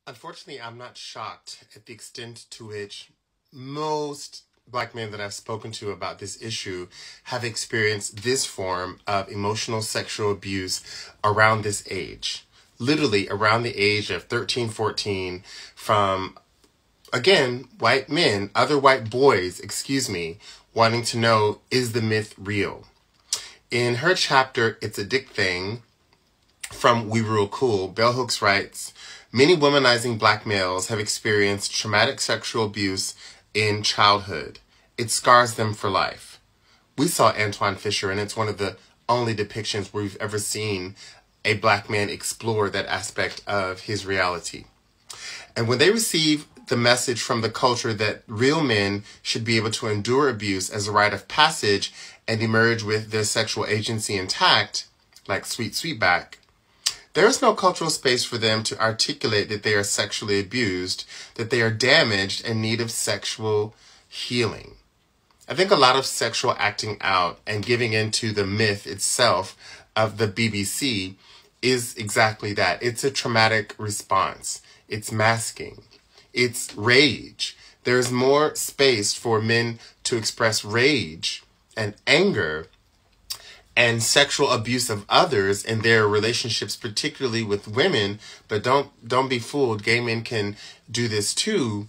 Unfortunately, I'm not shocked at the extent to which most Black men that I've spoken to about this issue have experienced this form of emotional sexual abuse around this age. Literally around the age of 13, 14, from, again, white men, other white boys, excuse me, wanting to know, is the myth real? In her chapter, It's a Dick Thing, from We Rule Cool, Bell Hooks writes, many womanizing Black males have experienced traumatic sexual abuse in childhood. It scars them for life. We saw Antoine Fisher, and it's one of the only depictions where we've ever seen a Black man explore that aspect of his reality. And when they receive the message from the culture that real men should be able to endure abuse as a rite of passage and emerge with their sexual agency intact, like Sweet Sweetback, there is no cultural space for them to articulate that they are sexually abused, that they are damaged and in need of sexual healing. I think a lot of sexual acting out and giving into the myth itself of the BBC is exactly that. It's a traumatic response. It's masking. It's rage. There's more space for men to express rage and anger and sexual abuse of others in their relationships, particularly with women. But don't be fooled. Gay men can do this too.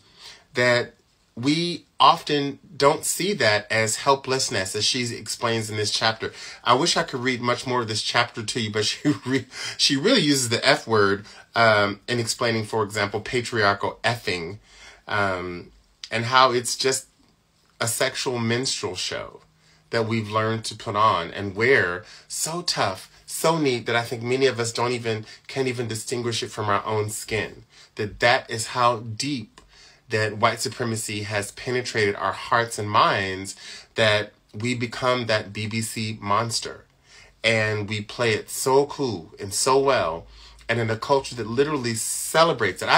That we often don't see that as helplessness, as she explains in this chapter. I wish I could read much more of this chapter to you, but she really uses the F word in explaining, for example, patriarchal effing, and how it's just a sexual minstrel show that we've learned to put on and wear so tough, so neat that I think many of us can't even distinguish it from our own skin. That is how deep that white supremacy has penetrated our hearts and minds, that we become that BBC monster. And we play it so cool and so well, and in a culture that literally celebrates it.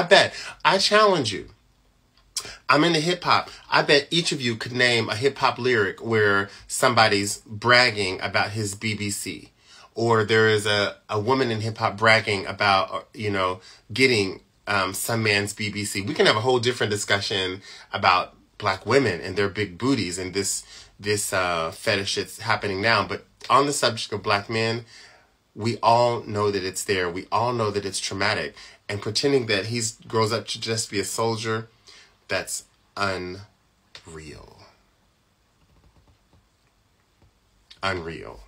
I challenge you. I'm into hip-hop. I bet each of you could name a hip-hop lyric where somebody's bragging about his BBC. Or there is a woman in hip-hop bragging about, getting some man's BBC. We can have a whole different discussion about Black women and their big booties and this fetish that's happening now. But on the subject of Black men, we all know that it's there. We all know that it's traumatic. And pretending that he grows up to just be a soldier, that's unreal. Unreal.